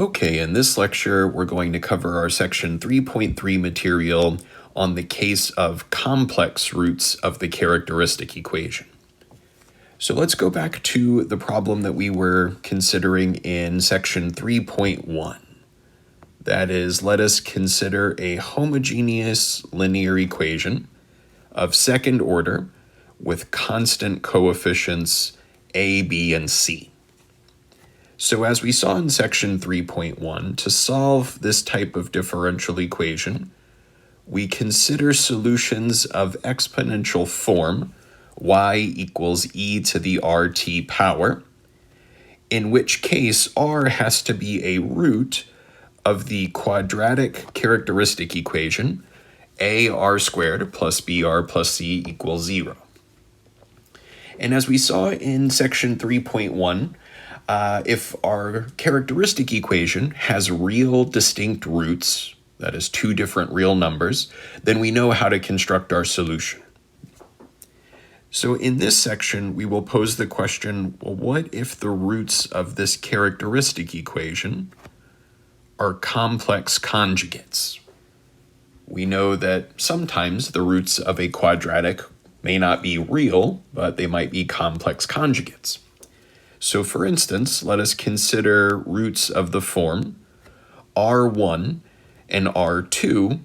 Okay, in this lecture, we're going to cover our section 3.3 material on the case of complex roots of the characteristic equation. So let's go back to the problem that we were considering in section 3.1. That is, let us consider a homogeneous linear equation of second order with constant coefficients a, b, and c. So as we saw in section 3.1, to solve this type of differential equation, we consider solutions of exponential form, y equals e to the rt power, in which case r has to be a root of the quadratic characteristic equation, ar squared plus br plus c equals 0. And as we saw in section 3.1, if our characteristic equation has real distinct roots, that is two different real numbers, then we know how to construct our solution. So in this section, we will pose the question, well, what if the roots of this characteristic equation are complex conjugates? We know that sometimes the roots of a quadratic may not be real, but they might be complex conjugates. So for instance, let us consider roots of the form r1 and r2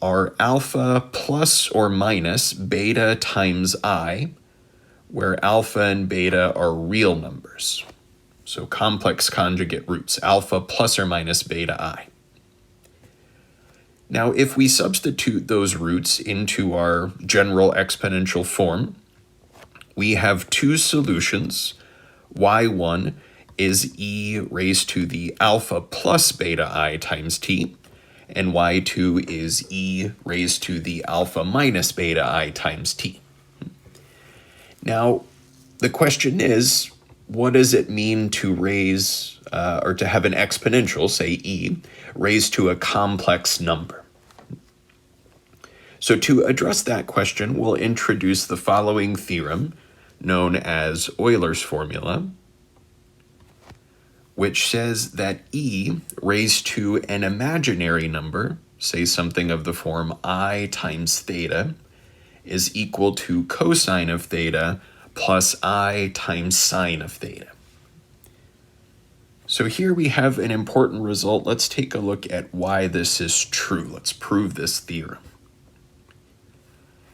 are alpha plus or minus beta times I, where alpha and beta are real numbers. So complex conjugate roots, alpha plus or minus beta I. Now, if we substitute those roots into our general exponential form, we have two solutions. y1 is e raised to the alpha plus beta I times t, and y2 is e raised to the alpha minus beta I times t. Now, the question is, what does it mean to raise, or to have an exponential, say e, raised to a complex number? So to address that question, we'll introduce the following theorem, known as Euler's formula, which says that e raised to an imaginary number, say something of the form I times theta, is equal to cosine of theta plus I times sine of theta. So here we have an important result. Let's take a look at why this is true. Let's prove this theorem.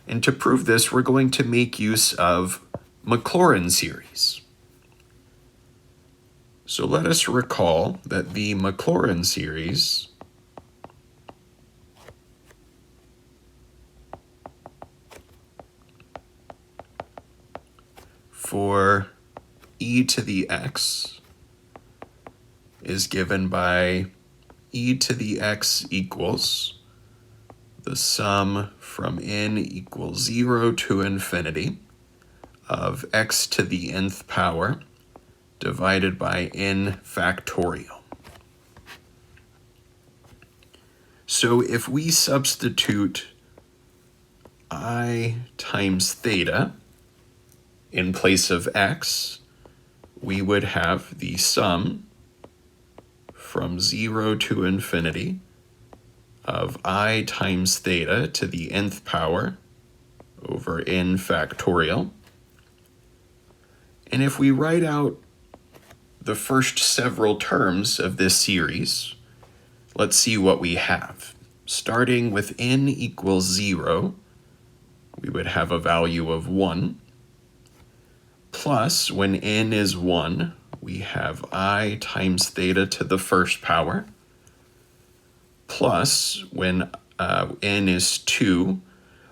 And to prove this, we're going to make use of Maclaurin series. So let us recall that the Maclaurin series for e to the x is given by e to the x equals the sum from n equals 0 to infinity of x to the nth power divided by n factorial. So if we substitute I times theta in place of x, we would have the sum from 0 to infinity of I times theta to the nth power over n factorial. And if we write out the first several terms of this series, let's see what we have. Starting with n equals 0, we would have a value of 1, plus when n is 1, we have I times theta to the first power, plus when n is 2,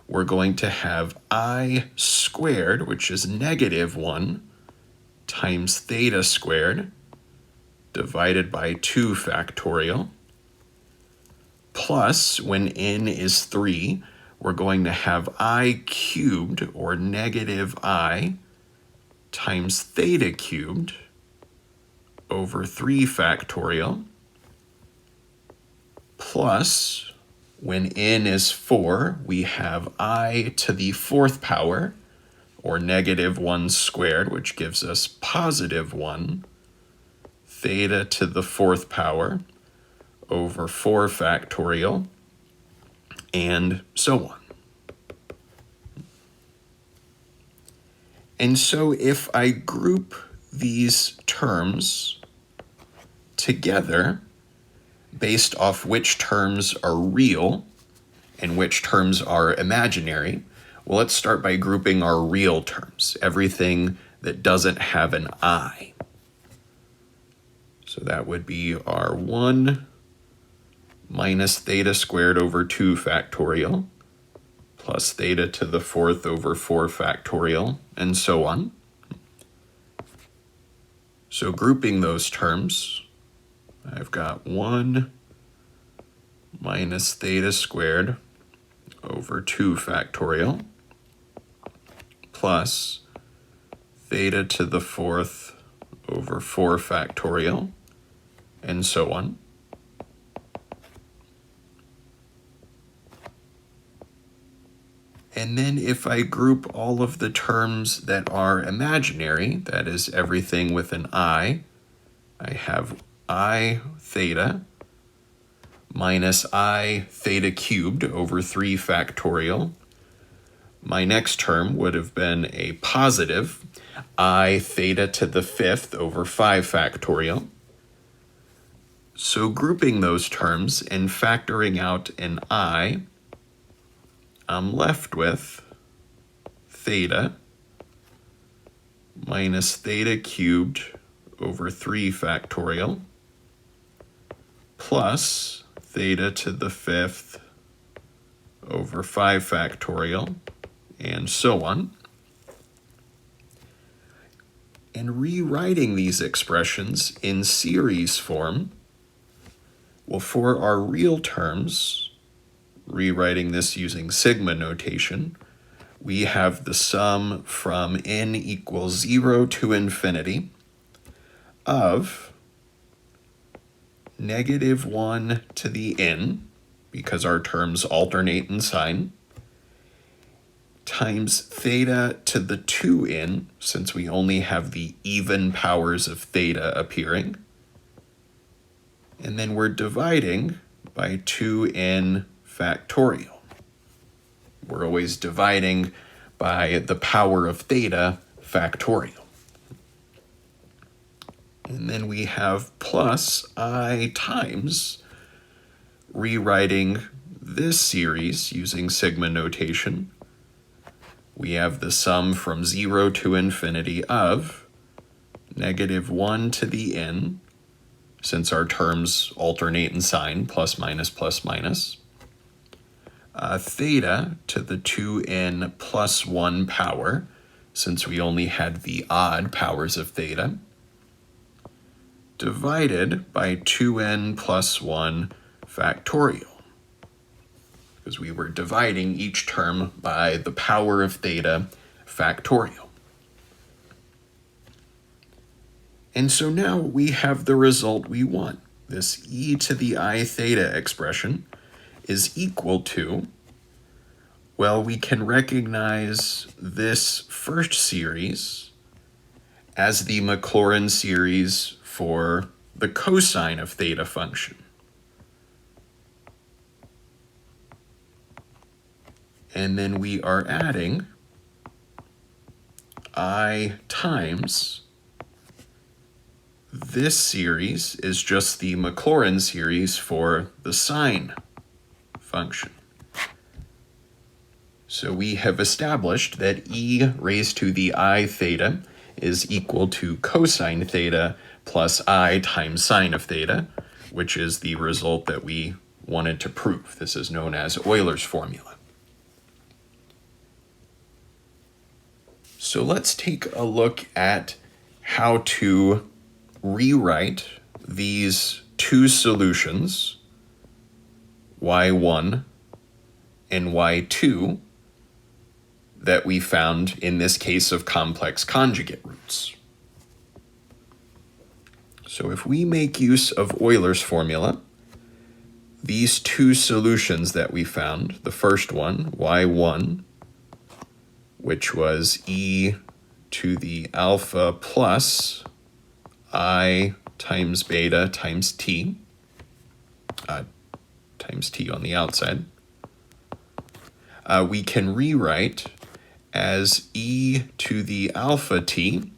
we're going to have I squared, which is negative 1, times theta squared divided by 2 factorial, plus when n is 3, we're going to have I cubed, or negative I, times theta cubed over 3 factorial, plus when n is 4, we have I to the 4th power, or negative 1 squared, which gives us positive 1, theta to the fourth power over 4 factorial, and so on. And so if I group these terms together based off which terms are real and which terms are imaginary, well, let's start by grouping our real terms, everything that doesn't have an I. So that would be our 1 minus theta squared over 2 factorial plus theta to the fourth over 4 factorial, and so on. So grouping those terms, I've got 1 minus theta squared over 2 factorial plus theta to the fourth over 4 factorial, and so on. And then if I group all of the terms that are imaginary, that is everything with an I have I theta minus I theta cubed over 3 factorial. My next term would have been a positive I theta to the fifth over 5 factorial. So grouping those terms and factoring out an I, I'm left with theta minus theta cubed over 3 factorial plus theta to the fifth over 5 factorial, and so on. And rewriting these expressions in series form, well, for our real terms, rewriting this using sigma notation, we have the sum from n equals 0 to infinity of -1 to the n, because our terms alternate in sign, times theta to the 2n, since we only have the even powers of theta appearing, and then we're dividing by 2n factorial. We're always dividing by the power of theta factorial. And then we have plus I times, rewriting this series using sigma notation, we have the sum from 0 to infinity of -1 to the n, since our terms alternate in sign, plus minus plus minus, theta to the 2n plus 1 power, since we only had the odd powers of theta, divided by 2n plus 1 factorial, because we were dividing each term by the power of theta factorial. And so now we have the result we want. This e to the I theta expression is equal to, well, we can recognize this first series as the Maclaurin series for the cosine of theta function. And then we are adding I times this series is just the Maclaurin series for the sine function. So we have established that e raised to the I theta is equal to cosine theta plus I times sine of theta, which is the result that we wanted to prove. This is known as Euler's formula. So let's take a look at how to rewrite these two solutions, y1 and y2, that we found in this case of complex conjugate roots. So if we make use of Euler's formula, these two solutions that we found, the first one, y1, which was e to the alpha plus I times beta times t on the outside, we can rewrite as e to the alpha t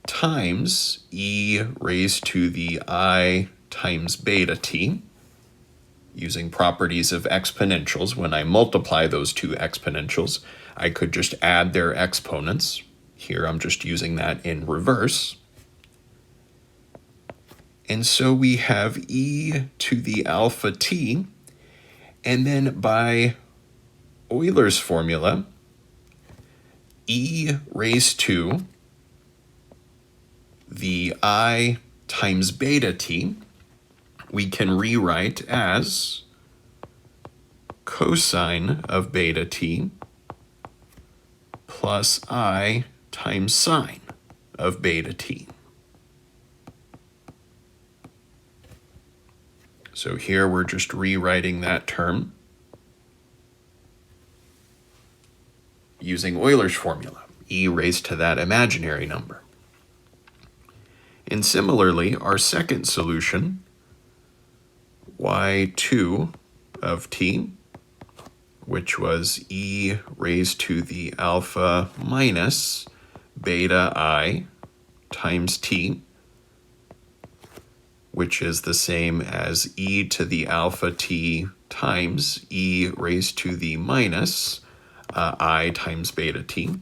times e raised to the I times beta t, using properties of exponentials. When I multiply those two exponentials, I could just add their exponents. Here I'm just using that in reverse. And so we have e to the alpha t, and then by Euler's formula, e raised to the I times beta t, we can rewrite as cosine of beta t plus I times sine of beta t. So here we're just rewriting that term using Euler's formula, e raised to that imaginary number. And similarly, our second solution, y2 of t, which was e raised to the alpha minus beta I times t, which is the same as e to the alpha t times e raised to the minus I times beta t.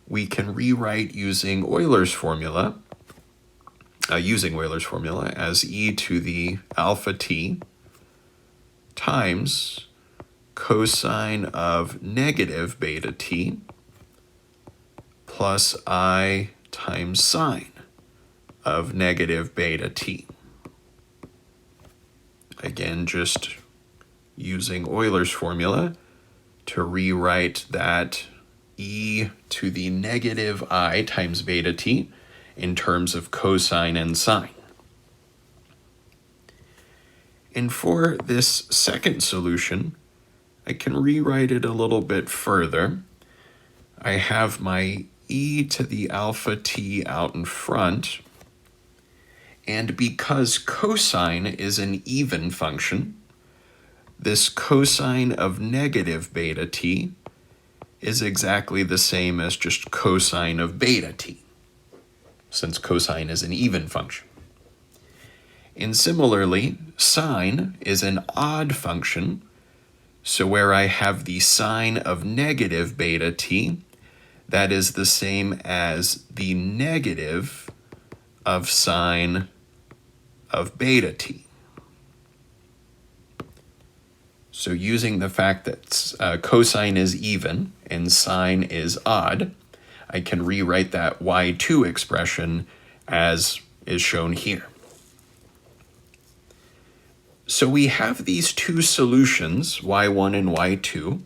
We can rewrite using Euler's formula, as e to the alpha t times cosine of negative beta t plus I times sine of negative beta t. Again, just using Euler's formula to rewrite that e to the negative I times beta t in terms of cosine and sine. And for this second solution, I can rewrite it a little bit further. I have my e to the alpha t out in front, and because cosine is an even function, this cosine of negative beta t is exactly the same as just cosine of beta t, since cosine is an even function. And similarly, sine is an odd function, so where I have the sine of negative beta t, that is the same as the negative of sine of beta t. So using the fact that cosine is even and sine is odd, I can rewrite that y2 expression as is shown here. So we have these two solutions, y1 and y2,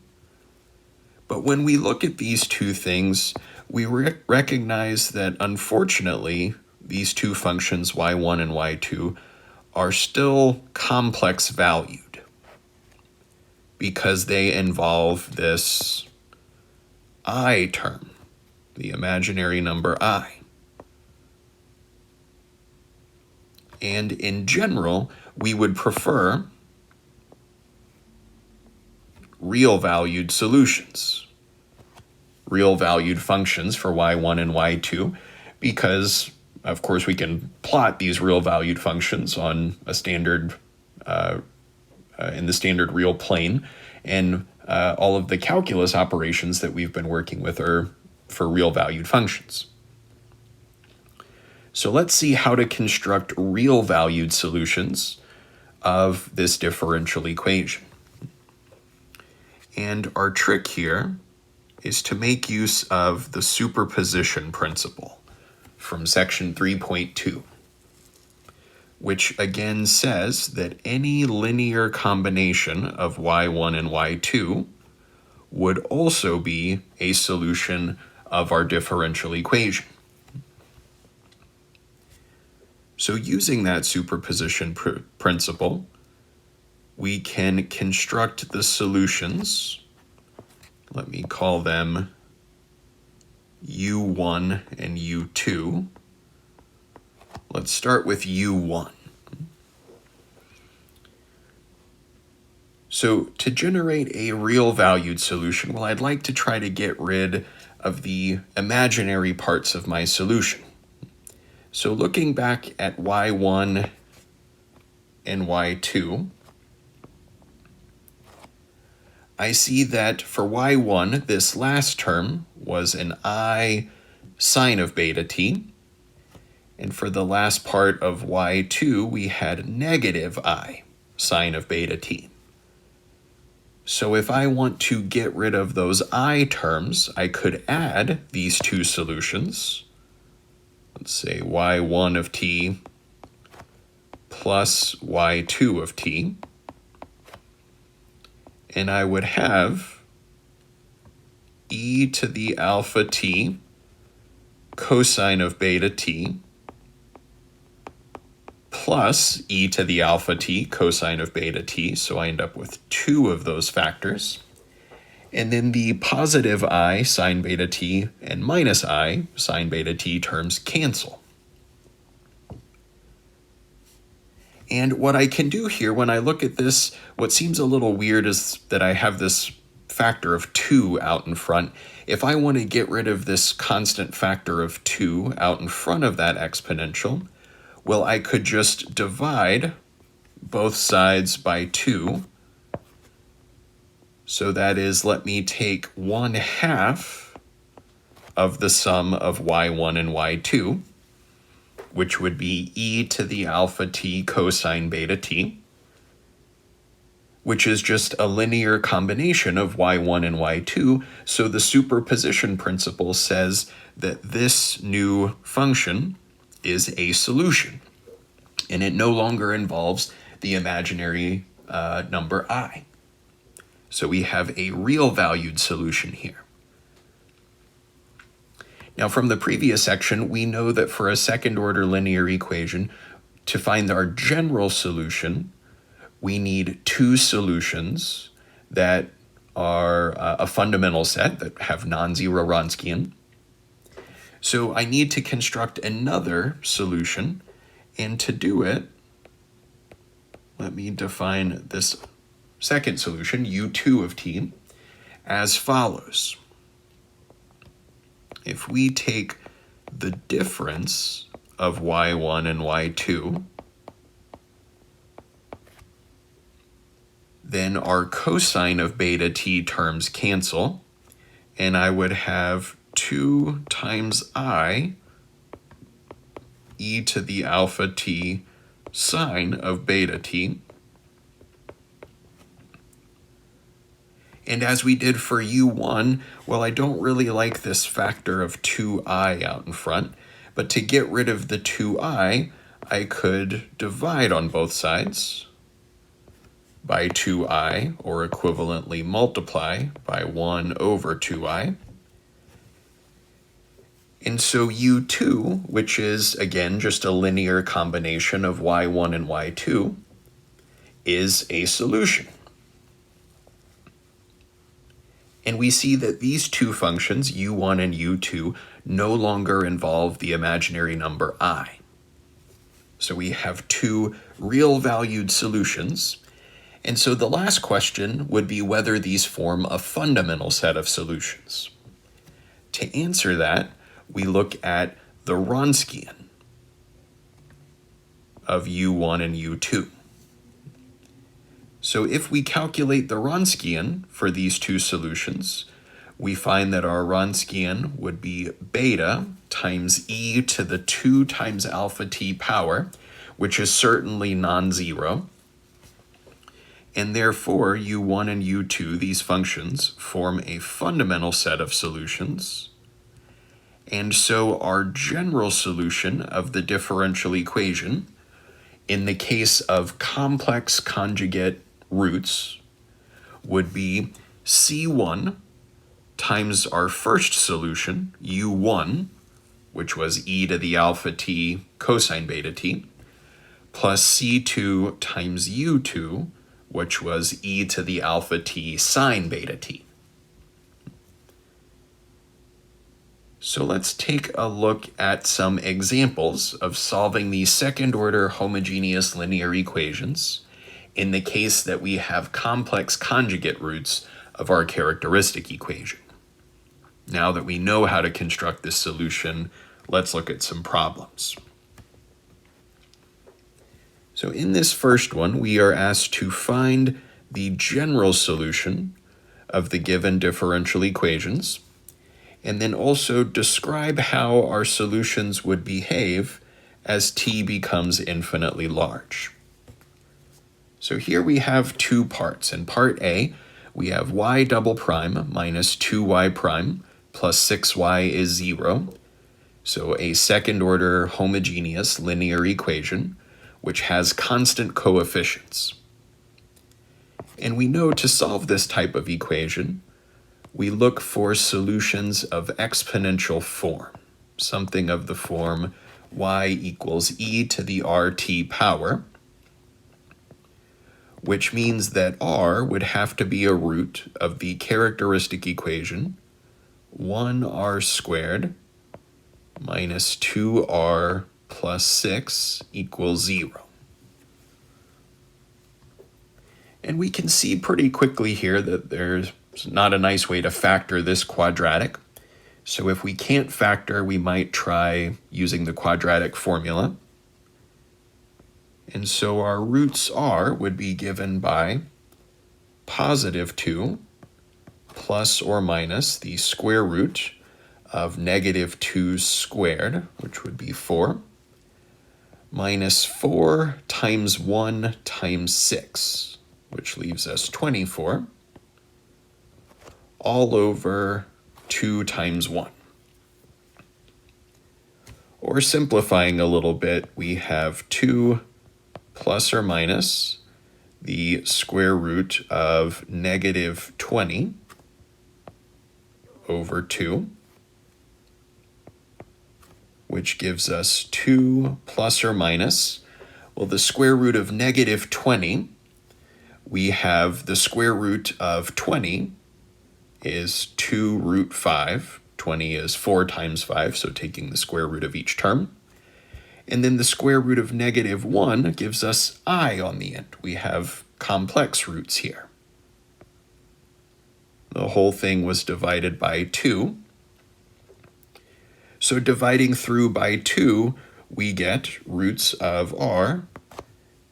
but when we look at these two things, we recognize that unfortunately, these two functions, y1 and y2, are still complex valued because they involve this I term, the imaginary number I. And in general, we would prefer real valued solutions, real valued functions for y1 and y2, because of course we can plot these real valued functions on a standard, in the standard real plane, and all of the calculus operations that we've been working with are for real valued functions. So let's see how to construct real valued solutions of this differential equation. And our trick here is to make use of the superposition principle from section 3.2, which again says that any linear combination of y1 and y2 would also be a solution of our differential equation. So using that superposition principle, we can construct the solutions. Let me call them u1 and u2. Let's start with u1. So to generate a real valued solution, well, I'd like to try to get rid of the imaginary parts of my solution. So looking back at y1 and y2, I see that for y1, this last term was an I sine of beta t, and for the last part of y2, we had negative I sine of beta t. So if I want to get rid of those I terms, I could add these two solutions. Let's say y1 of t plus y2 of t. And I would have e to the alpha t cosine of beta t plus e to the alpha t cosine of beta t, so I end up with two of those factors. And then the positive I sine beta t and minus I sine beta t terms cancel. And what I can do here when I look at this, what seems a little weird is that I have this factor of 2 out in front. If I want to get rid of this constant factor of 2 out in front of that exponential, well, I could just divide both sides by 2. So that is, let me take 1/2 of the sum of y1 and y2, which would be e to the alpha t cosine beta t, which is just a linear combination of y1 and y2. So the superposition principle says that this new function is a solution, and it no longer involves the imaginary number I. So we have a real valued solution here. Now from the previous section, we know that for a second order linear equation, to find our general solution, we need two solutions that are a fundamental set that have non-zero Wronskian. So I need to construct another solution, and to do it, let me define this second solution, u2 of t, as follows. If we take the difference of y1 and y2, then our cosine of beta t terms cancel, and I would have 2 times I e to the alpha t sine of beta t. And as we did for u1, well, I don't really like this factor of 2i out in front, but to get rid of the 2i, I could divide on both sides by 2i, or equivalently multiply by 1 over 2i. And so u2, which is, again, just a linear combination of y1 and y2, is a solution. And we see that these two functions, u1 and u2, no longer involve the imaginary number I. So we have two real valued solutions. And so the last question would be whether these form a fundamental set of solutions. To answer that, we look at the Wronskian of u1 and u2. So if we calculate the Wronskian for these two solutions, we find that our Wronskian would be beta times e to the 2 times alpha t power, which is certainly non-zero. And therefore, u1 and u2, these functions, form a fundamental set of solutions. And so our general solution of the differential equation, in the case of complex conjugate roots, would be C1 times our first solution, U1, which was e to the alpha t cosine beta t, plus C2 times U2, which was e to the alpha t sine beta t. So let's take a look at some examples of solving the second-order homogeneous linear equations in the case that we have complex conjugate roots of our characteristic equation. Now that we know how to construct this solution, let's look at some problems. So in this first one, we are asked to find the general solution of the given differential equations, and then also describe how our solutions would behave as t becomes infinitely large. So here we have two parts. In part A, we have y double prime minus 2y prime plus 6y is 0. So a second order homogeneous linear equation which has constant coefficients. And we know to solve this type of equation, we look for solutions of exponential form, something of the form y equals e to the rt power, which means that r would have to be a root of the characteristic equation 1r squared minus 2r plus 6 equals 0. And we can see pretty quickly here that there's not a nice way to factor this quadratic. So if we can't factor, we might try using the quadratic formula. And so our roots r would be given by positive 2 plus or minus the square root of negative 2 squared, which would be 4, minus 4 times 1 times 6, which leaves us 24, all over 2 times 1. Or simplifying a little bit, we have 2 plus or minus the square root of negative 20 over 2, which gives us 2 plus or minus, well, the square root of negative 20, we have the square root of 20 is 2 root 5. 20 is 4 times 5, so taking the square root of each term. And then the square root of negative 1 gives us I on the end. We have complex roots here. The whole thing was divided by 2. So dividing through by 2, we get roots of r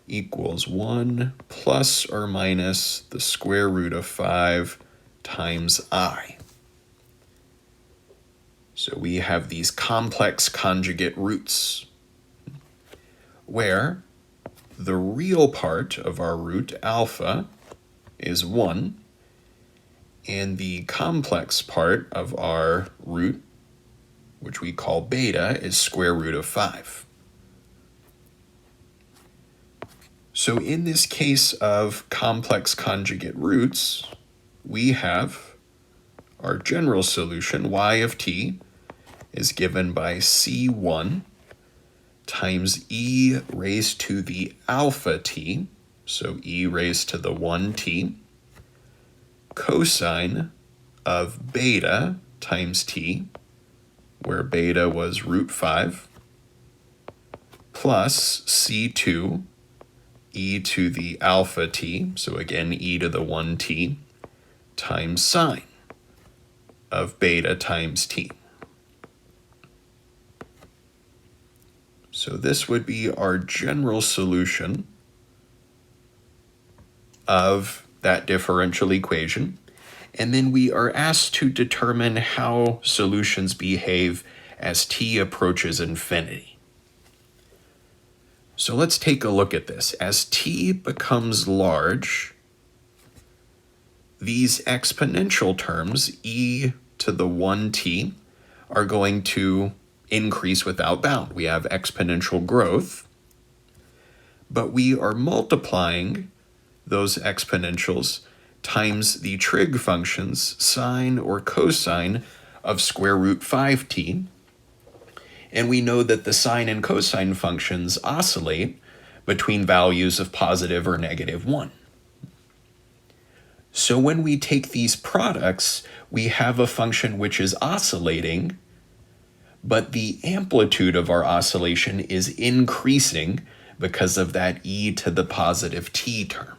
equals 1 plus or minus the square root of 5 times I. So we have these complex conjugate roots, where the real part of our root, alpha, is 1, and the complex part of our root, which we call beta, is square root of 5. So in this case of complex conjugate roots, we have our general solution, y of t, is given by c1 times e raised to the alpha t, so e raised to the 1t, cosine of beta times t, where beta was root 5, plus c2 e to the alpha t, so again e to the 1t, times sine of beta times t. So this would be our general solution of that differential equation. And then we are asked to determine how solutions behave as t approaches infinity. So let's take a look at this. As t becomes large, these exponential terms, e to the 1t, are going to increase without bound. We have exponential growth, but we are multiplying those exponentials times the trig functions sine or cosine of square root 5t. And we know that the sine and cosine functions oscillate between values of positive or negative 1. So when we take these products, we have a function which is oscillating but the amplitude of our oscillation is increasing because of that e to the positive t term.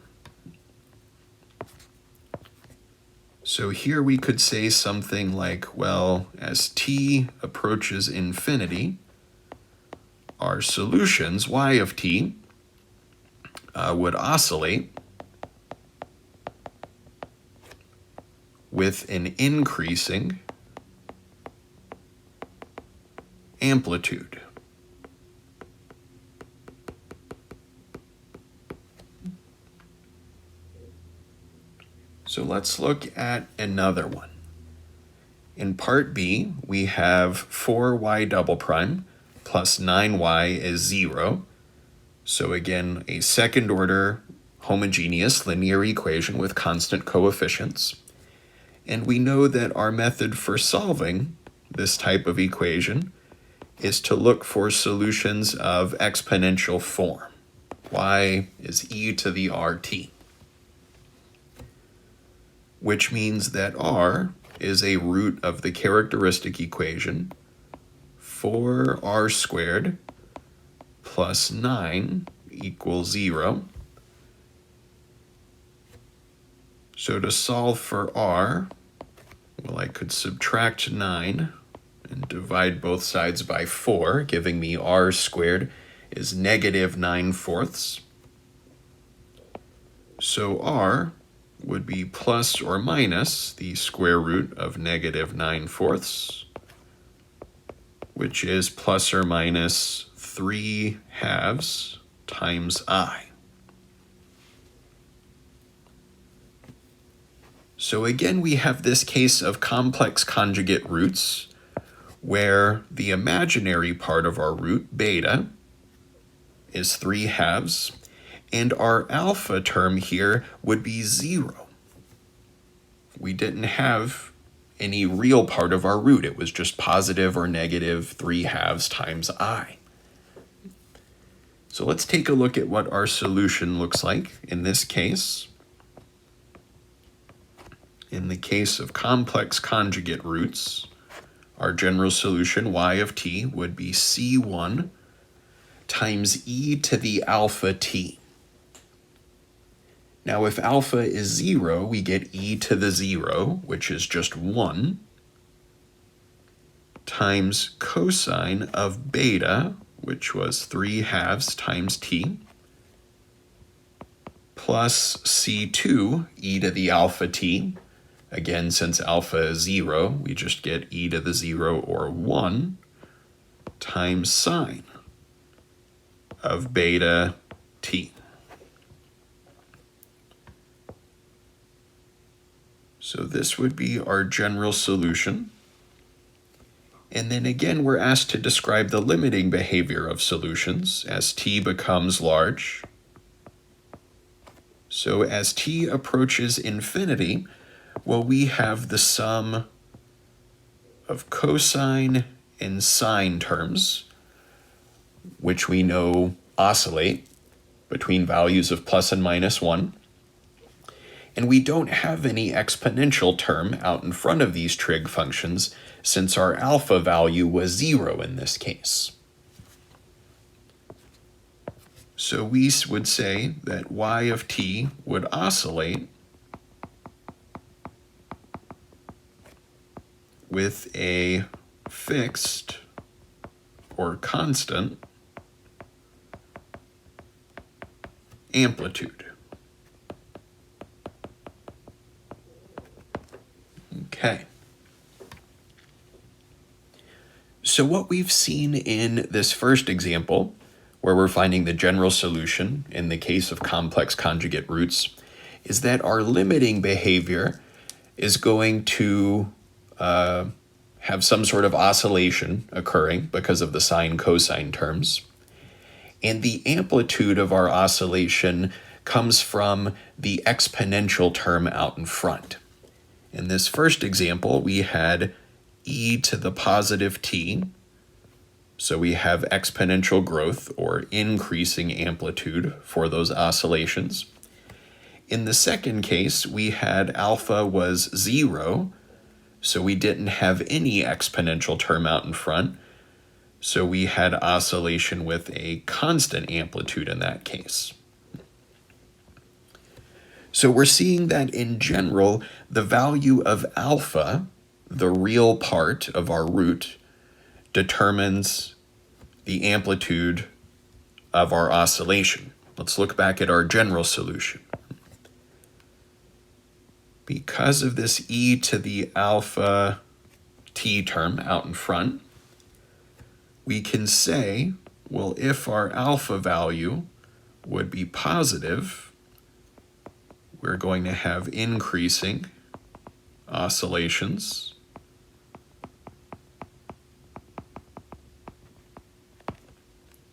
So here we could say something like, well, as t approaches infinity, our solutions, y of t, would oscillate with an increasing amplitude. So let's look at another one. In part B, we have 4y double prime plus 9y is 0. So again, a second order homogeneous linear equation with constant coefficients. And we know that our method for solving this type of equation is to look for solutions of exponential form. Y is e to the rt, which means that r is a root of the characteristic equation 4r squared plus 9 equals 0. So to solve for r, well, I could subtract 9 and divide both sides by 4, giving me r squared is negative 9/4. So r would be plus or minus the square root of negative 9/4, which is plus or minus 3/2 times I. So again, we have this case of complex conjugate roots, where the imaginary part of our root, beta, is 3/2, and our alpha term here would be 0. We didn't have any real part of our root. It was just positive or negative 3/2 times I. So let's take a look at what our solution looks like in this case. In the case of complex conjugate roots, our general solution, y of t, would be c1 times e to the alpha t. Now, if alpha is 0, we get e to the 0, which is just 1, times cosine of beta, which was 3/2 times t, plus c2 e to the alpha t. Again, since alpha is 0, we just get e to the 0, or 1, times sine of beta t. So this would be our general solution. And then again, we're asked to describe the limiting behavior of solutions as t becomes large. So as t approaches infinity, well, we have the sum of cosine and sine terms, which we know oscillate between values of plus and minus 1. And we don't have any exponential term out in front of these trig functions, since our alpha value was 0 in this case. So we would say that y of t would oscillate with a fixed or constant amplitude. Okay. So what we've seen in this first example, where we're finding the general solution in the case of complex conjugate roots, is that our limiting behavior is going to have some sort of oscillation occurring because of the sine cosine terms. And the amplitude of our oscillation comes from the exponential term out in front. In this first example, we had e to the positive t, so we have exponential growth or increasing amplitude for those oscillations. In the second case, we had alpha was 0, so we didn't have any exponential term out in front, So we had oscillation with a constant amplitude in that case. So we're seeing that in general, the value of alpha, the real part of our root, determines the amplitude of our oscillation. Let's look back at our general solution. Because of this e to the alpha t term out in front, we can say, well, if our alpha value would be positive, we're going to have increasing oscillations.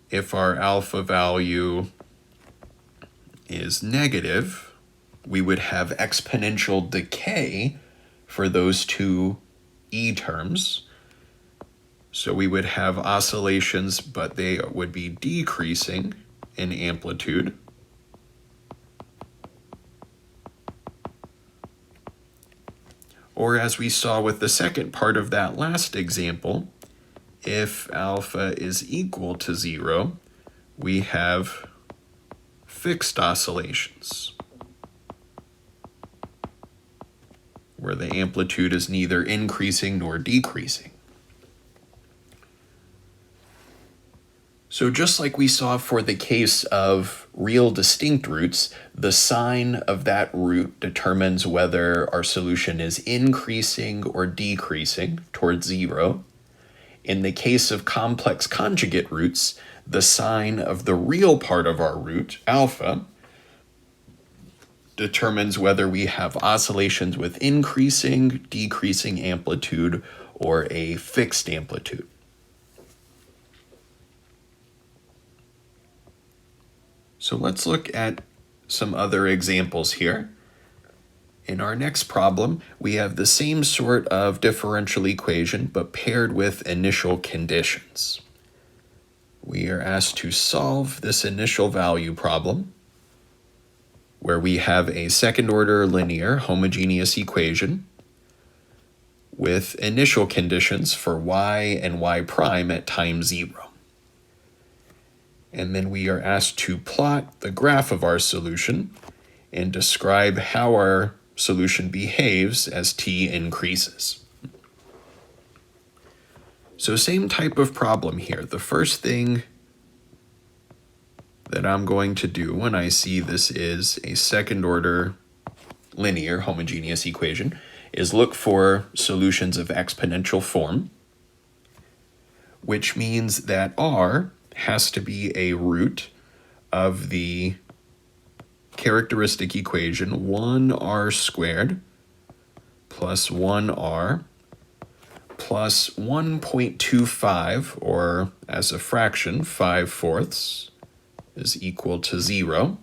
If our alpha value is negative, we would have exponential decay for those two e terms. So we would have oscillations, but they would be decreasing in amplitude. Or as we saw with the second part of that last example, if alpha is equal to 0, we have fixed oscillations, where the amplitude is neither increasing nor decreasing. So just like we saw for the case of real distinct roots, the sign of that root determines whether our solution is increasing or decreasing towards 0. In the case of complex conjugate roots, the sign of the real part of our root, alpha, determines whether we have oscillations with increasing, decreasing amplitude, or a fixed amplitude. So let's look at some other examples here. In our next problem, we have the same sort of differential equation, but paired with initial conditions. We are asked to solve this initial value problem, where we have a second-order linear homogeneous equation with initial conditions for y and y prime at time 0. And then we are asked to plot the graph of our solution and describe how our solution behaves as t increases. So same type of problem here. The first thing that I'm going to do when I see this is a second-order linear homogeneous equation is look for solutions of exponential form, which means that r has to be a root of the characteristic equation 1r squared plus 1r plus 1.25, or as a fraction, 5/4, is equal to 0.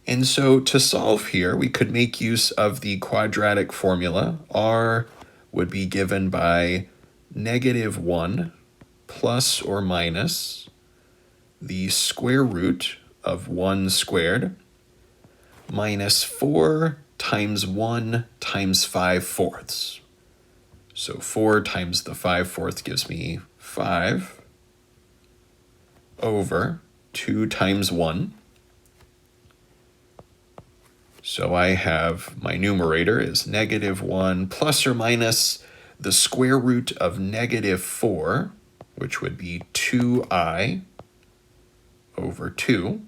And so to solve here, we could make use of the quadratic formula. R would be given by -1 plus or minus the square root of 1 squared minus 4 times 1 times 5/4. So 4 times the 5/4 gives me 5 over 2 times 1. So I have my numerator is -1 plus or minus the square root of -4, which would be 2i over 2.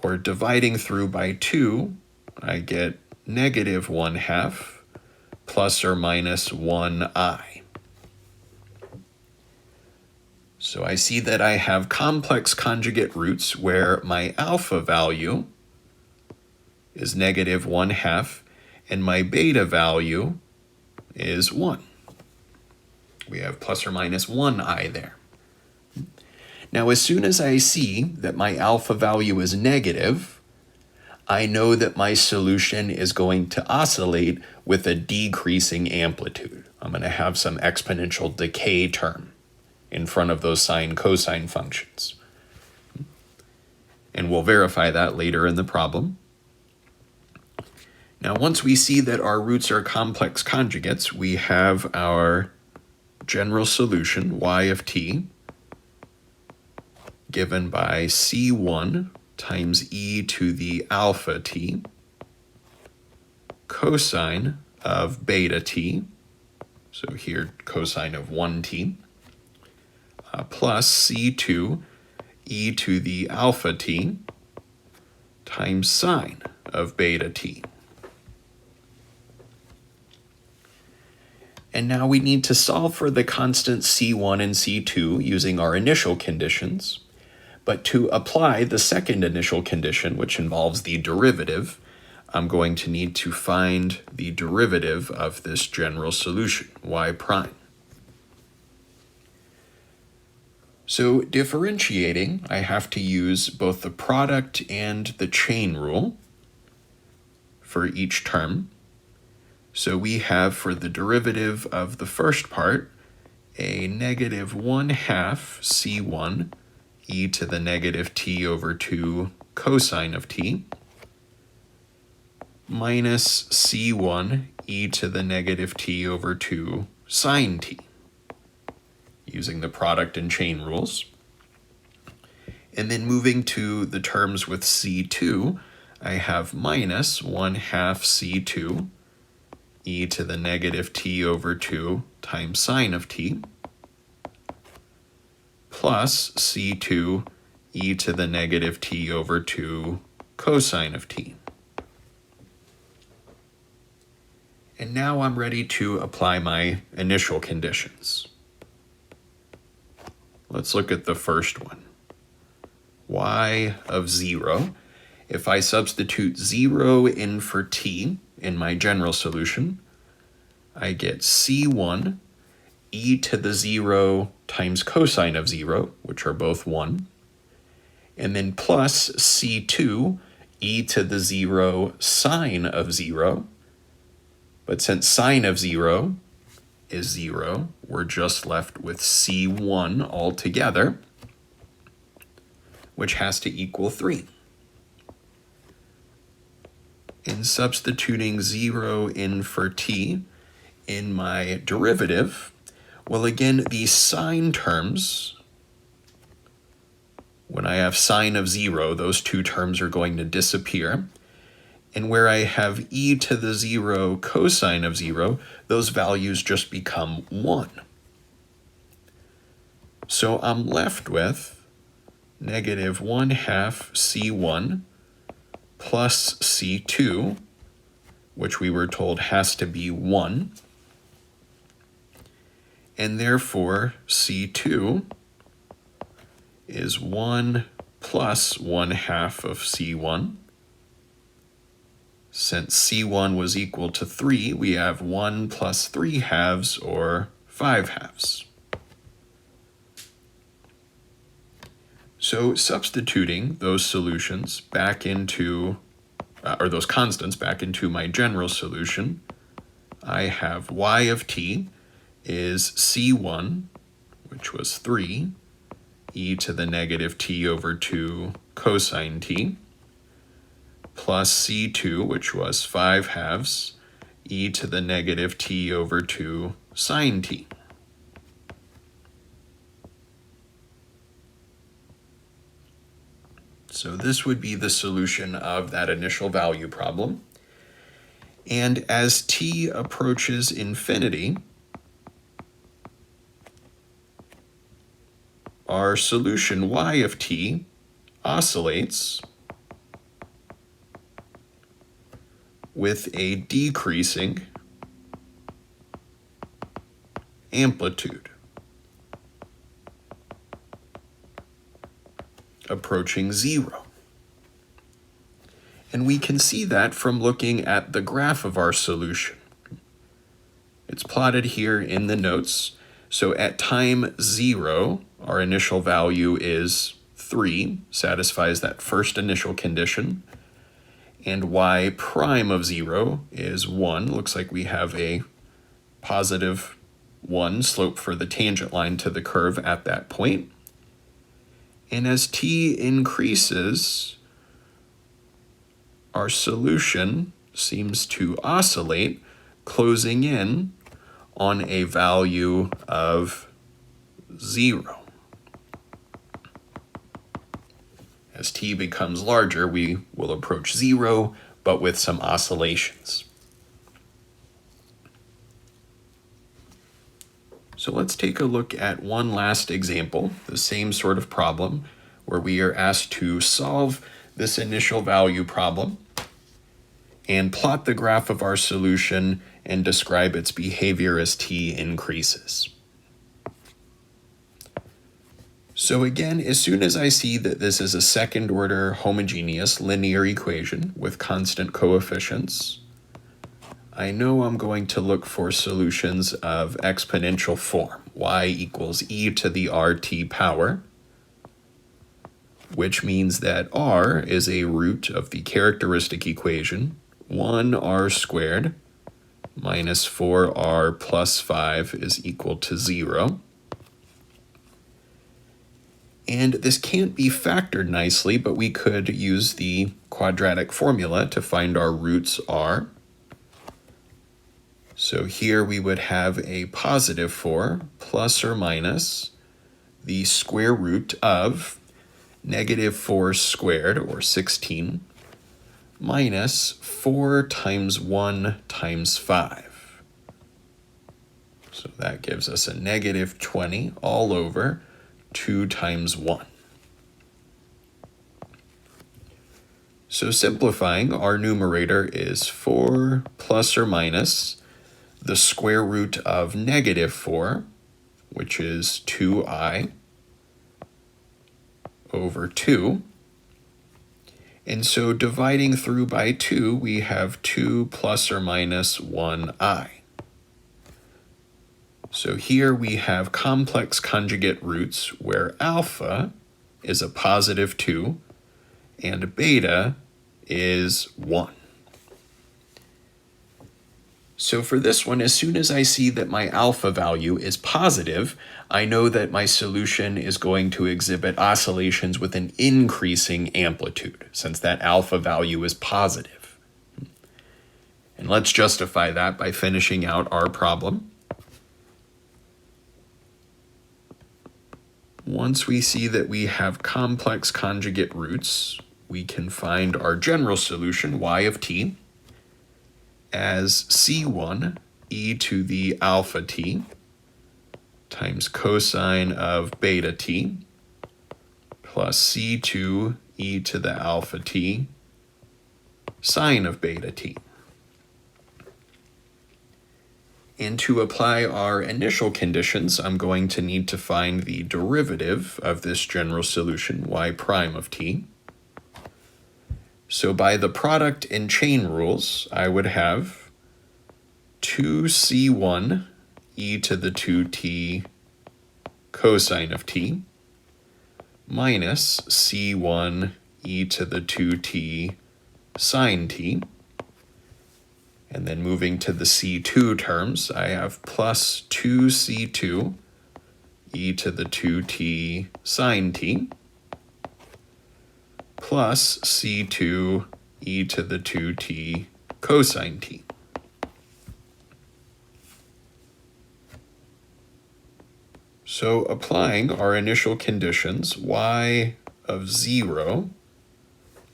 Or dividing through by 2, I get -1/2 plus or minus 1i. So I see that I have complex conjugate roots where my alpha value is -1/2 and my beta value is 1. We have plus or minus 1i there. Now, as soon as I see that my alpha value is negative, I know that my solution is going to oscillate with a decreasing amplitude. I'm going to have some exponential decay term in front of those sine-cosine functions. And we'll verify that later in the problem. Now, once we see that our roots are complex conjugates, we have our general solution, y of t, given by c1 times e to the alpha t, cosine of beta t, so here cosine of 1t, plus c2 e to the alpha t times sine of beta t. And now we need to solve for the constants c1 and c2 using our initial conditions. But to apply the second initial condition, which involves the derivative, I'm going to need to find the derivative of this general solution, y prime. So differentiating, I have to use both the product and the chain rule for each term. So we have for the derivative of the first part a negative 1/2 c1 e to the negative t over 2 cosine of t minus c1 e to the negative t over 2 sine t, using the product and chain rules. And then moving to the terms with c2, I have minus 1/2 c2 e to the negative t over 2 times sine of t, plus c2 e to the negative t over 2 cosine of t. And now I'm ready to apply my initial conditions. Let's look at the first one. Y of 0. If I substitute 0 in for t in my general solution, I get c1 e to the 0 times cosine of 0, which are both 1, and then plus c2 e to the 0 sine of 0. But since sine of 0 is 0, we're just left with c1 altogether, which has to equal 3. In substituting 0 in for t in my derivative, well, again, the sine terms, when I have sine of 0, those two terms are going to disappear. And where I have e to the 0 cosine of 0, those values just become 1. So I'm left with negative 1/2 c1 plus c2, which we were told has to be 1. And therefore, c2 is 1 plus 1/2 of c1. Since c1 was equal to 3, we have 1 plus 3/2, or 5/2. So substituting those solutions back into, or those constants back into my general solution, I have y of t is c1, which was 3, e to the negative t over 2 cosine t, plus c2, which was 5/2, e to the negative t over 2 sine t. So this would be the solution of that initial value problem. And as t approaches infinity, our solution y of t oscillates with a decreasing amplitude, approaching 0. And we can see that from looking at the graph of our solution. It's plotted here in the notes. So at time 0, our initial value is 3, satisfies that first initial condition. And y prime of 0 is 1. Looks like we have a positive 1 slope for the tangent line to the curve at that point. And as t increases, our solution seems to oscillate, closing in on a value of 0. As t becomes larger, we will approach 0, but with some oscillations. So let's take a look at one last example, the same sort of problem, where we are asked to solve this initial value problem and plot the graph of our solution and describe its behavior as t increases. So again, as soon as I see that this is a second-order homogeneous linear equation with constant coefficients, I know I'm going to look for solutions of exponential form, y equals e to the rt power, which means that r is a root of the characteristic equation 1r squared minus 4r plus 5 is equal to 0. And this can't be factored nicely, but we could use the quadratic formula to find our roots r. So here we would have a positive 4 plus or minus the square root of negative 4 squared, or 16, minus 4 times 1 times 5. So that gives us a negative 20 all over 2 times 1. So simplifying, our numerator is 4 plus or minus the square root of negative 4, which is 2i, over 2. And so dividing through by 2, we have 2 plus or minus 1i. So here we have complex conjugate roots where alpha is a positive 2 and beta is 1. So for this one, as soon as I see that my alpha value is positive, I know that my solution is going to exhibit oscillations with an increasing amplitude, since that alpha value is positive. And let's justify that by finishing out our problem. Once we see that we have complex conjugate roots, we can find our general solution, y of t, as c1 e to the alpha t times cosine of beta t plus c2 e to the alpha t sine of beta t. And to apply our initial conditions, I'm going to need to find the derivative of this general solution, y prime of t. So by the product and chain rules, I would have 2c1 e to the 2t cosine of t minus c1 e to the 2t sine t. And then moving to the c2 terms, I have plus 2c2 e to the 2t sine t plus c2 e to the 2t cosine t. So applying our initial conditions, y of 0,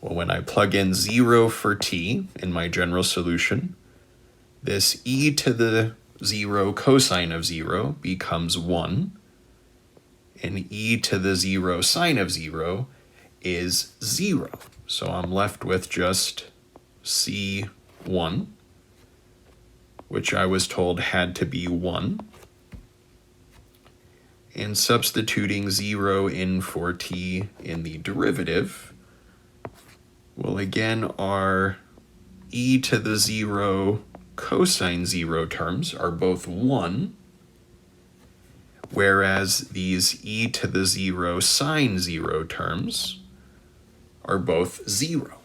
well, when I plug in 0 for t in my general solution, this e to the 0 cosine of 0 becomes 1, and e to the 0 sine of 0 is 0. So I'm left with just c1, which I was told had to be 1. And substituting 0 in for t in the derivative, well, again, our e to the 0 cosine 0 terms are both 1, whereas these e to the 0 sine 0 terms are both 0.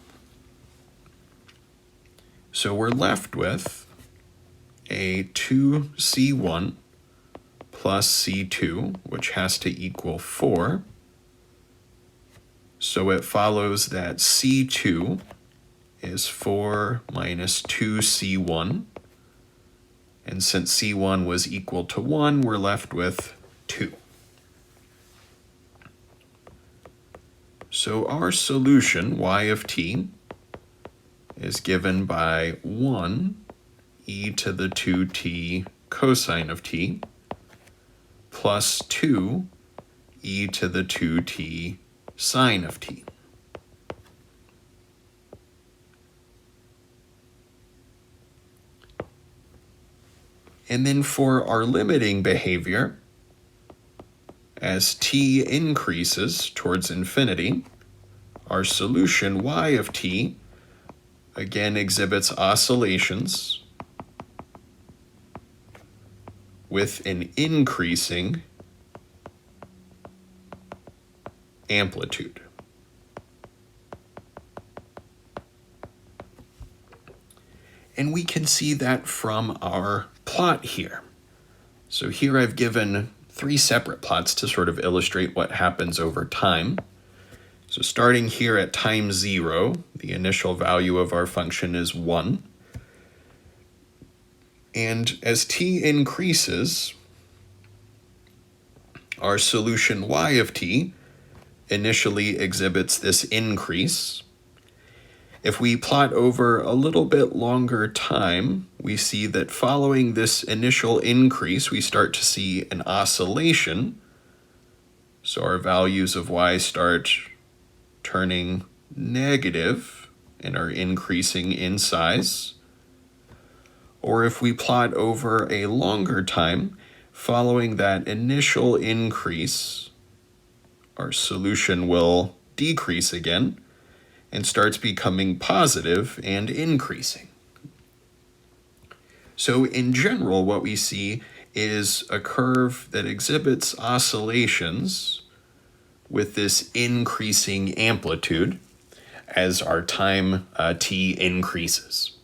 So we're left with a 2c1 plus c2, which has to equal 4. So it follows that c2 is 4 minus 2c1. And since c1 was equal to 1, we're left with 2. So our solution, y of t, is given by 1 e to the 2t cosine of t plus 2 e to the 2t sine of t. And then for our limiting behavior, as t increases towards infinity, our solution y of t again exhibits oscillations with an increasing amplitude. And we can see that from our plot here. So here I've given 3 separate plots to sort of illustrate what happens over time. So starting here at time 0, the initial value of our function is 1. And as t increases, our solution y of t initially exhibits this increase. If we plot over a little bit longer time, we see that following this initial increase, we start to see an oscillation. So our values of y start turning negative and are increasing in size. Or if we plot over a longer time, following that initial increase, our solution will decrease again and starts becoming positive and increasing. So in general, what we see is a curve that exhibits oscillations with this increasing amplitude as our time t increases.